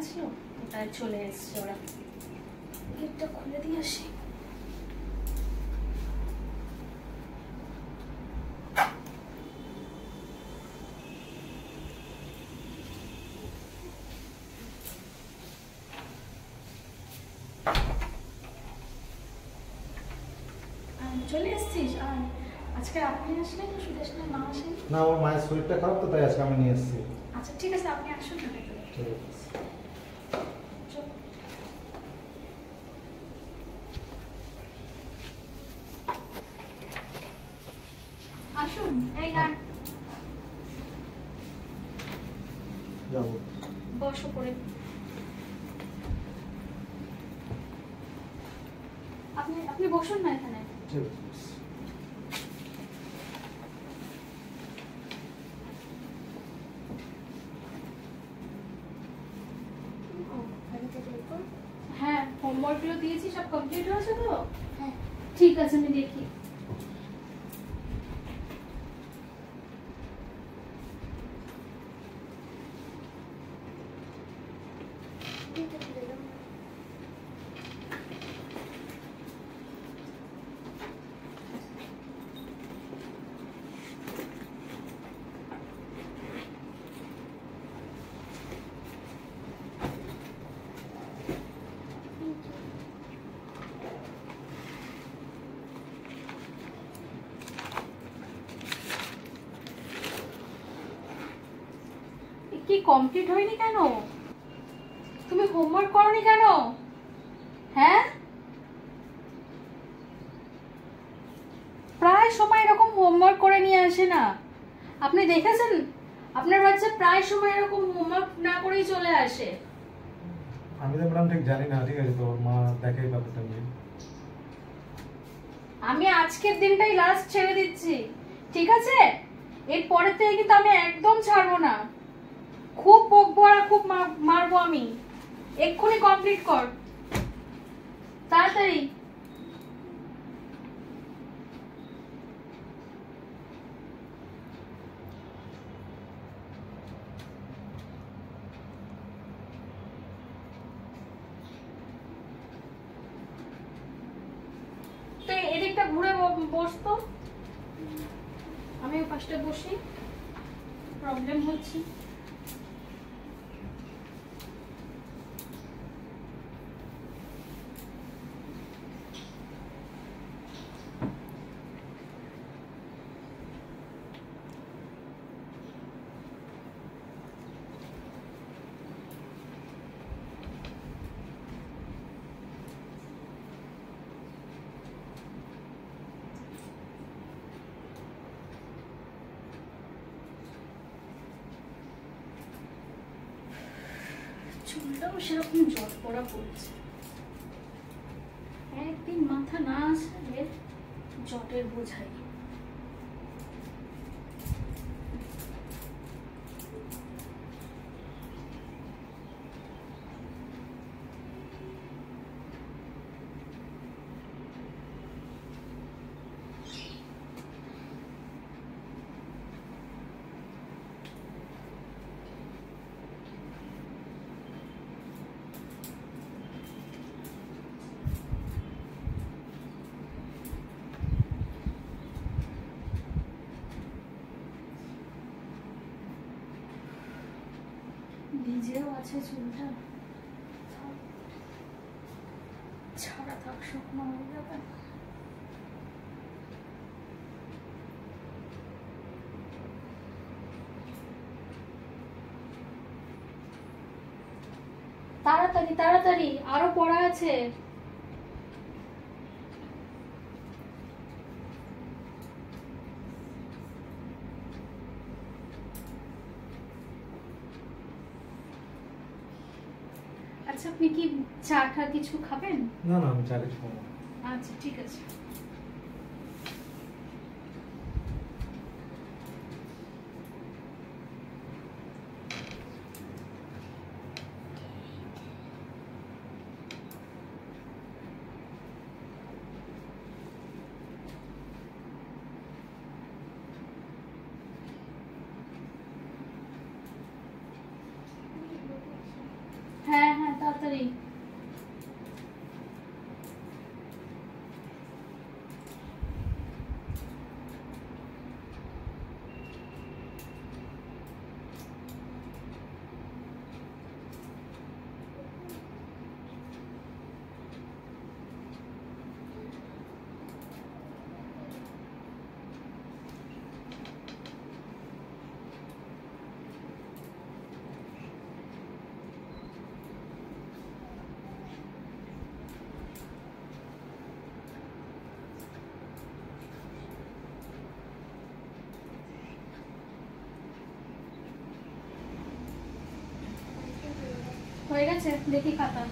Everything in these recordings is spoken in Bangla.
ছিল, ওটাই চলে এসছে ওরা। গেটটা খুলে দিয়ে আসি। চলে এসছিস? আজকে আপনি আসলেন না, সুদেশনা মা আসেন? না, আমার মায়ের শরীরটা খারাপ তো, তাই আজকে আমি নিয়ে এসেছি। আচ্ছা ঠিক আছে, আপনি আসুন না ভেতরে। ঠিক আছে। আসুন, এই গান যাবো। বসো করে। আপনি বসুন না এখানে। ঠিক আছে। হ্যাঁ, হোমওয়ার্কগুলো দিয়েছি, সব কমপ্লিট হয়েছে তো? হ্যাঁ ঠিক আছে, আমি দেখি। কি কমপ্লিট হয়নি কেন? তুমি হোমওয়ার্ক করনি কেন? হ্যাঁ, প্রায় সময় এরকম হোমওয়ার্ক করে নিয়ে আসে না। আপনি দেখেছেন আপনার বাচ্চা প্রায় সময় এরকম হোমওয়ার্ক না করেই চলে আসে। আমি তো ম্যাডাম ঠিক জানি না, ঠিক আছে, তো মা দেখে ব্যাপারটা নিয়ে। আমি আজকের দিনটাই লাস্ট ছেড়ে দিচ্ছি, ঠিক আছে? এর পরের থেকে কিন্তু আমি একদম ছাড়বো না। খুব বকবো আর খুব মারবো আমি। এক্ষুনি কমপ্লিট কর, তাড়াতাড়ি। তো এদিকটা ঘুরে বসতো, আমি ওই পাশটা বসি, প্রবলেম হচ্ছে। চুলটাও সেরকম জট পড়া পড়ছে। একদিন মাথা না আসলে জটের বোঝাই। ভিজেও আছে চুলটা, ছাড়া থাক, শুকনো হয়ে যাবে। তাড়াতাড়ি তাড়াতাড়ি, আরো পড়া আছে। আচ্ছা, আপনি কি চা টা কিছু খাবেন? না না, আমি চা কিছু খাবো না। আচ্ছা ঠিক আছে। হ্যাঁ তাড়াতাড়ি। হয়ে গেছে, দেখি খাতা।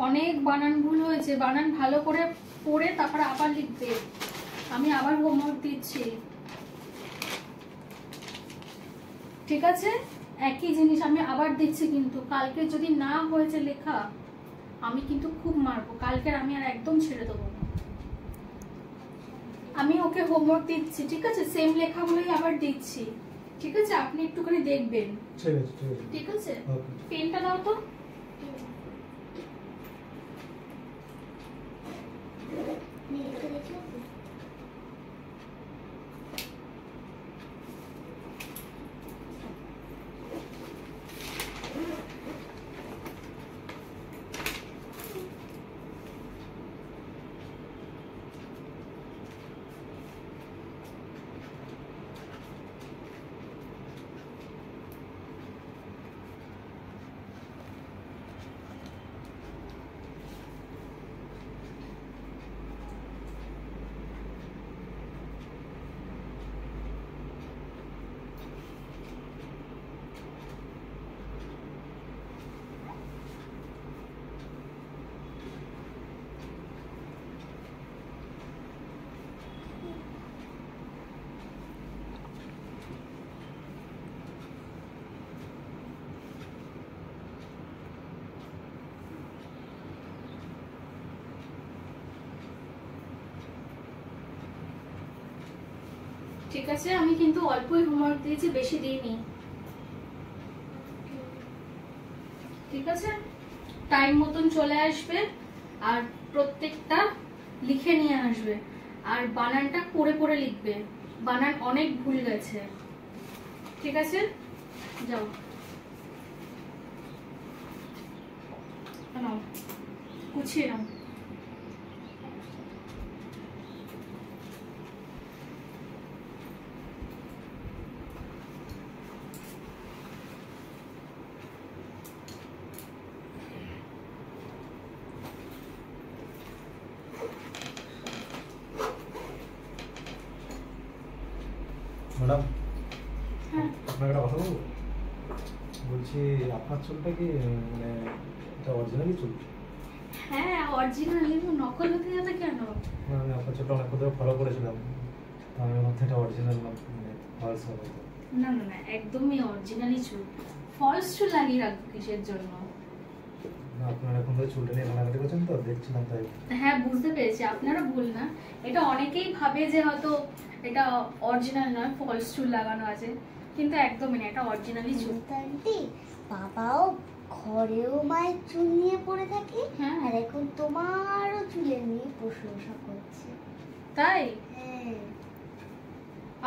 অনেক বানান ভুল হয়েছে, বানান ভালো করে পড়ে তারপরে আবার লিখবে। আমি আবার হোমওয়ার্ক দিচ্ছি, ঠিক আছে? একই জিনিস আমি আবার দিচ্ছি, কিন্তু কালকে যদি না হয়েছে লেখা আমি কিন্তু খুব মারবো। কালকে আমি আর একদম ছেড়ে দেবো না। আমি ওকে হোমওয়ার্ক দিচ্ছি, ঠিক আছে? সেম লেখাগুলোই আবার দিচ্ছি, ঠিক আছে? আপনি একটুখানি দেখবেন, ঠিক আছে? পেনটা দাও তো। ঠিক আছে, আমি কিন্তু অল্পই হোমওয়ার্ক দিয়েছি, বেশি দিইনি, ঠিক আছে? টাইম মতন চলে আসবে আর প্রত্যেকটা লিখে নিয়ে আসবে, আর বানানটা পড়ে পড়ে লিখবে। বানান অনেক ভুল গেছে, ঠিক আছে? যাও, নাও গুছিয়ে নাও। ম্যাডাম, আপনাকে একটা কথা বলবো। বলছি আপনার চুলটা কি মানে এটা অরিজিনালি চুল? হ্যাঁ অরিজিনালি, নকল হতে যাবে কেন? আমি আপনার চুলটা অনেক ধরে ফলো করেছিলাম, আমি মধ্যে এটা অরিজিনাল মানে ফলস হবে। না না না, একদমই অরিজিনালি চুল। ফলস চুল লাগিয়ে রাখবো কিসের জন্য? আপনারা এখন ধরে চুলটা নিয়ে ঘাটাঘাটি করছেন তো, দেখছিলাম তাই। হ্যাঁ বুঝতে পেরেছি, আপনারা ভুল না। এটা অনেকেই ভাবে যে হয়তো এটা অরিজিনাল নয়, ফলস চুল লাগানো আছে, কিন্তু একদমই না, এটা অরিজিনালি চুল। আন্টি, বাবাও ঘরেও মায়ের চুল নিয়ে পড়ে থাকে, হ্যাঁ। আর এখন তোমারও চুলের নিয়ে প্রশংসা করছে। তাই? হ্যাঁ।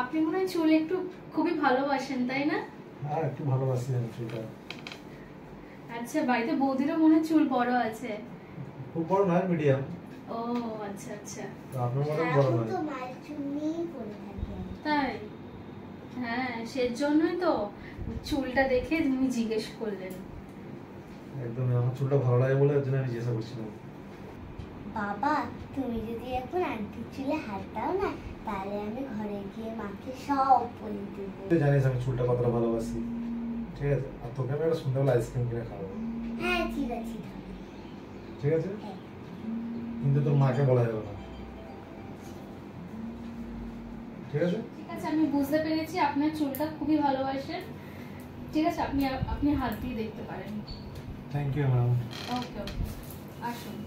আপনি মনে হয় চুল একটু খুবই ভালোবাসেন, তাই না? হ্যাঁ একটু ভালোবাসি আমি চুলটা। আচ্ছা, বাড়িতে বৌদিরও মনে হয় চুল বড় আছে? খুব বড় নয়, মিডিয়াম। ও আচ্ছা আচ্ছা। তো আপনার মতো বড় এখন নয়। তো মায়ের চুল নিয়েই পড়ে থাকে। তাই? হ্যাঁ সেজন্যই তো চুলটা দেখে তুমি জিজ্ঞেস করলেন। একদম আমার চুলটা ভালো লাগে বলে ওর জন্য আমি জিজ্ঞাসা করছিলাম। বাবা তুমি যদি এখন আন্টির চুলে হাত দাও না, তাহলে আমি ঘরে গিয়ে মাকে সব বলে দেবো। তুই জানিস আমি চুলটা কতটা ভালোবাসি, ঠিক আছে? আর তোকে আমি একটা সন্ধ্যাবেলা আইসক্রিম কিনে খাওয়াবো, হ্যাঁ ঠিক আছে তাহলে। ঠিক আছে? হ্যাঁ। কিন্তু তোর মাকে বলা যাবে না, ঠিক আছে? ঠিক আছে আমি বুঝতে পেরেছি আপনার চুলটা খুবই ভালোবাসেন। ঠিক আছে আপনি আপনি হাত দিয়ে দেখতে পারেন। Thank you madam. Okay okay আসুন।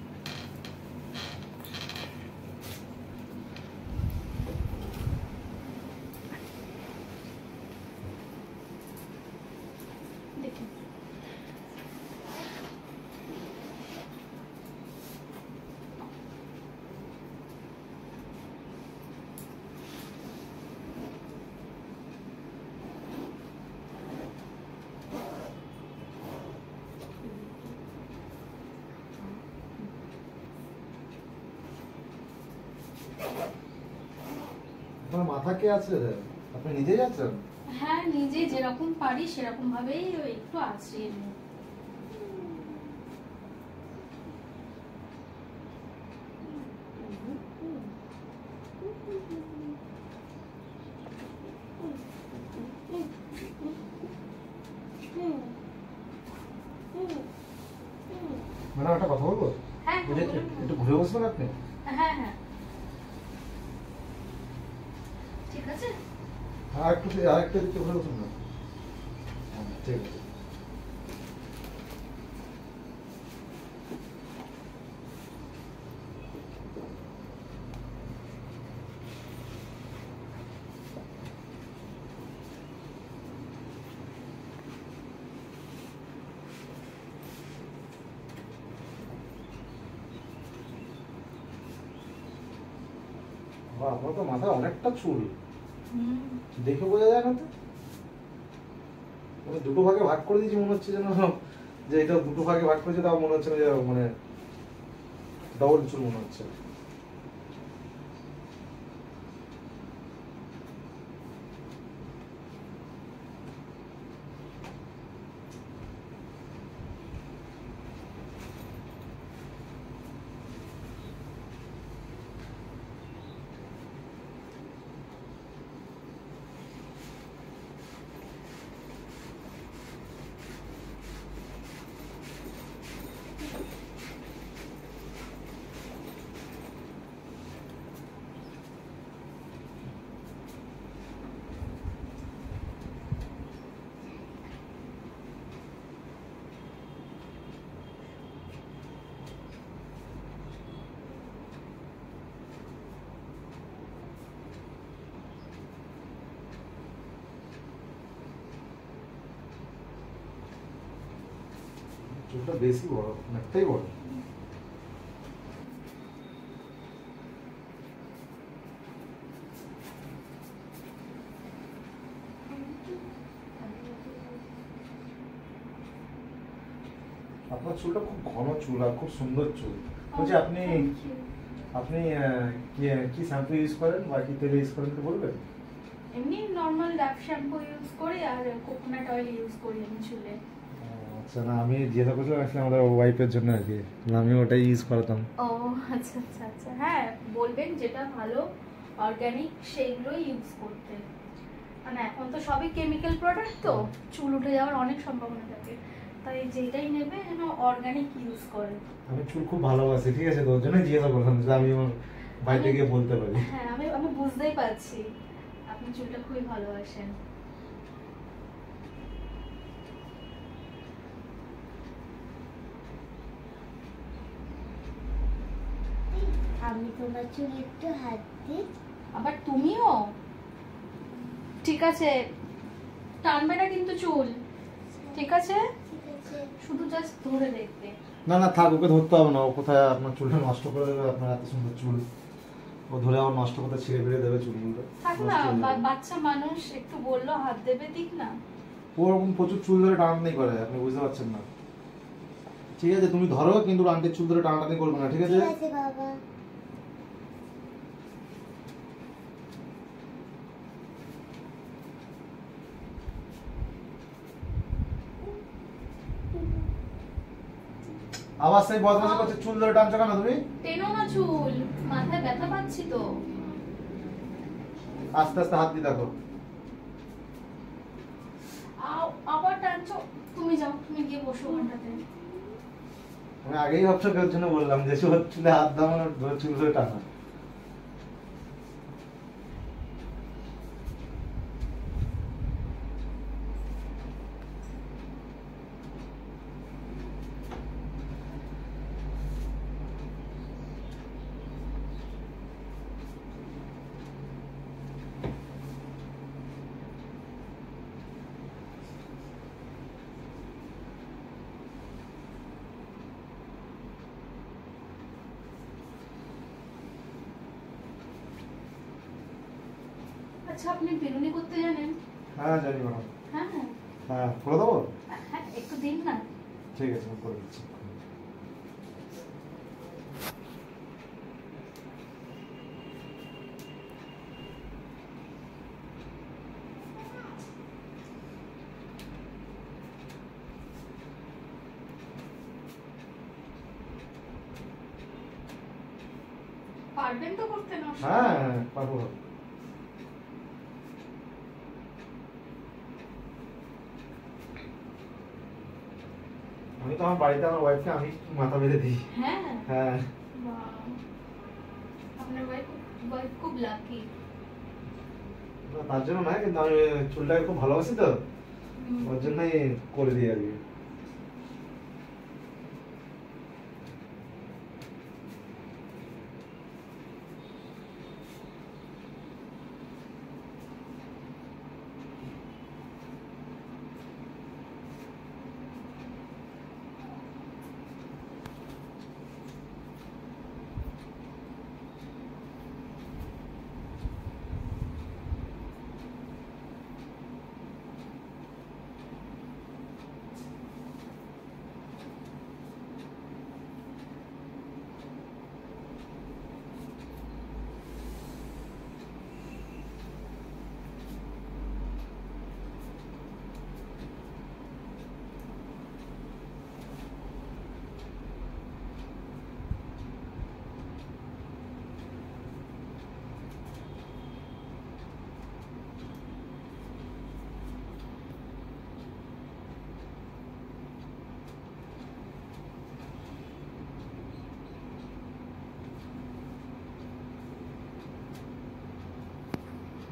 দেখুন আপনার মাথা কে আছে? আপনি নিজেই আছেন? হ্যাঁ নিজে যেরকম পারি সেরকম ভাবেই একটু আছি। ম্যাডাম একটা কথা বলবো? হ্যাঁ ওই যে একটু ঘুরে বসবেন আপনি? হ্যাঁ হ্যাঁ ঠিক আছে। আর একটু একটু ঘুরে বসুন না। ঠিক আছে। বাহ, আপনার তো মাথায় অনেকটা চুল, হুম দেখে বোঝা যায় না তো। মানে দুটো ভাগে ভাগ করে দিয়েছি মনে হচ্ছে যেন, যে এটা দুটো ভাগে ভাগ করেছে তাও মনে হচ্ছে না যে মানে ডবল চুল মনে হচ্ছে। চুলটা বেশি বড়, অনেকটাই বড়। আপনার চুলটা খুব ঘন চুল আর খুব সুন্দর চুল। বলছি আপনি আপনি কি শ্যাম্পু ইউজ করেন বা কি তেল ইউজ করেন একটু বলবেন? এমনি নর্মাল ডাভ শ্যাম্পু ইউজ করি আর কোকোনাট অয়েল ইউজ করি আমি চুলে। আচ্ছা, না আমি যেটা করছিলাম আসলে আমাদের ওয়াইফের জন্য আর কি, আমি ওটাই ইউজ করতাম। ও আচ্ছা আচ্ছা আচ্ছা হ্যাঁ বলবেন যেটা ভালো অর্গানিক সেইগুলোই ইউজ করতে। মানে এখন তো সবই কেমিক্যাল প্রোডাক্ট, তো চুল উঠে যাওয়ার অনেক সম্ভাবনা থাকে, তাই যেটাই নেবে যেন অর্গানিক ইউজ করে। আমি চুল খুব ভালোবাসি, ঠিক আছে? তো ওর জন্যই জিজ্ঞাসা করলাম যে আমি আমার বাড়িতে গিয়ে বলতে পারি। হ্যাঁ আমি আমি বুঝতেই পারছি আপনি চুলটা খুবই ভালোবাসেন। আমি তোমার চুল একটু হাত দিই। আবার তুমিও? ঠিক আছে টানবে না কিন্তু চুল, ঠিক আছে? ঠিক আছে। শুধু জাস্ট ধরে দেখবে। না না থাক, ওকে ধরতে হবে না। ও কোথায় আপনার চুলটা নষ্ট করে দেবে, আপনার এত সুন্দর চুল ও ধরে আমার নষ্ট করতে ছিঁড়ে ফিরে দেবে চুলগুলো। থাক না, বাচ্চা মানুষ একটু বললো হাত দেবে, দিক না। ও ওরকম প্রচুর চুল ধরে টানাটানি করে, আপনি বুঝতে পারছেন না। ঠিক আছে তুমি ধরো, কিন্তু আন্টির চুল ধরে টানাটানি করবে না, ঠিক আছে? ঠিক আছে বাবা। আবার সেই বদমাশি করছে, চুল ধরে টানছো কেন তুমি? টেনো না চুল, মাথায় ব্যথা পাচ্ছি তো। আস্তে আস্তে হাত দিয়ে দেখো। আবার টানছো। তুমি যাও, তুমি গিয়ে বসো ওখানটাতে। আমি আগেই ভাবছো কেউ জন্য বললাম যে চুল চুলে হাত দাও না, চুল ধরে টানা। আচ্ছা, আপনি বেলুনি করতে জানেন? হ্যাঁ জানি ম্যাডাম। হ্যাঁ হ্যাঁ করে দেবো? হ্যাঁ, একটু দিন না। ঠিক আছে আমি করে দিচ্ছি। পারবেন তো করতে? না হ্যাঁ পারবো। আমি তো আমার বাড়িতে আমার ওয়াইফকে আমি মাথা বেঁধে দিই। হ্যাঁ। হ্যাঁ। বাহ, আপনার ওয়াইফ খুব লাকি। তার জন্য নয়, কিন্তু আমি চুলটাকে খুব ভালোবাসি তো, ওর জন্যই করে দিই আর কি।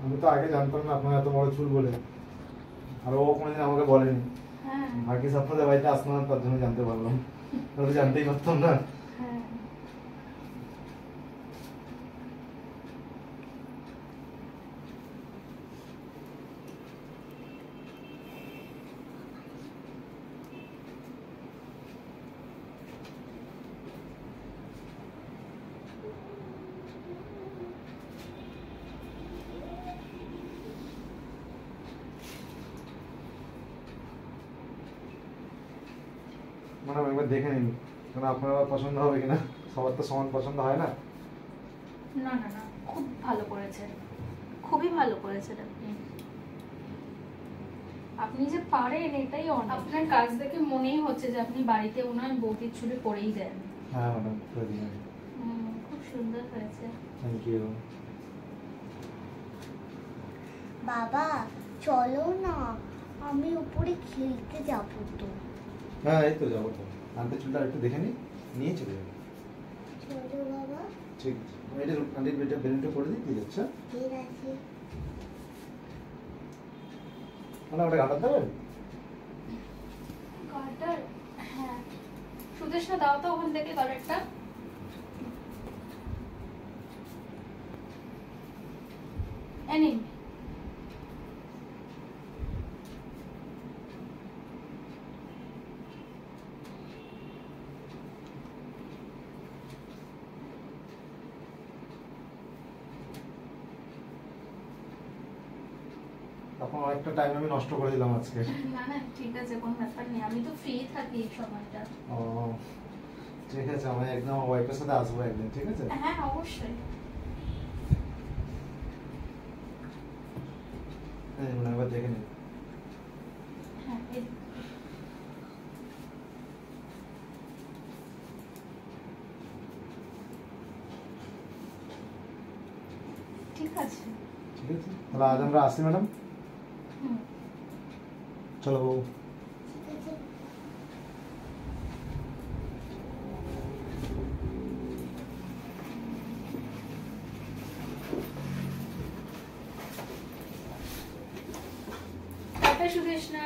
আমি তো আগে জানতাম না আপনার এত বড় চুল বলে, আর ও কোনোদিন আমাকে বলেনি। হ্যাঁ ভাগ্যিস আপনাদের বাড়িতে আসলাম, তার জন্য জানতে পারলাম, তাহলে জানতেই পারতাম না। হ্যাঁ। ম্যাডাম একবার দেখে নিন, কারণ আপনার আবার পছন্দ হবে কিনা, সবার তো সমান পছন্দ হয় না। না না না, খুব ভালো করেছেন, খুবই ভালো করেছেন আপনি। আপনি যে পারেন এটাই অনেক। আপনার কাজ দেখে মনেই হচ্ছে যে আপনি বাড়িতে ওনার বৌদির চুলে করেই দেন। হ্যাঁ ম্যাডাম করে দিন। খুব সুন্দর হয়েছে। Thank you. বাবা চলো না, আমি উপরে খেলতে যাবো তো। হ্যাঁ এই তো যাবো তো, আন্টি চুলটা একটু দেখে নিয়ে চলে যাবো। চলো বাবা। ঠিক আছে, আমি এটা আন্টির বেটা বেলুনটা করে দিই, ঠিক আছে? ঠিক আছে। মানে ওটা কাটাতে দেবেন? কাটার? হ্যাঁ, সুদেশনা দাও তো ওখান থেকে কালারটা। নিন। তখন অনেকটা টাইম আমি নষ্ট করে দিলাম আজকে। না না ঠিক আছে, কোনো ব্যাপার নেই, আমি তো ফ্রি থাকি এই সময়টা। ও ঠিক আছে, আমি একদম আমার ওয়াইফের সাথে আসবো একদিন, ঠিক আছে? হ্যাঁ অবশ্যই। হ্যাঁ মানে একবার দেখে নিন। হ্যাঁ তাহলে আজ আমরা আসি ম্যাডাম। হুম। চলো বাবু। টাটা সুদেষ্ণা।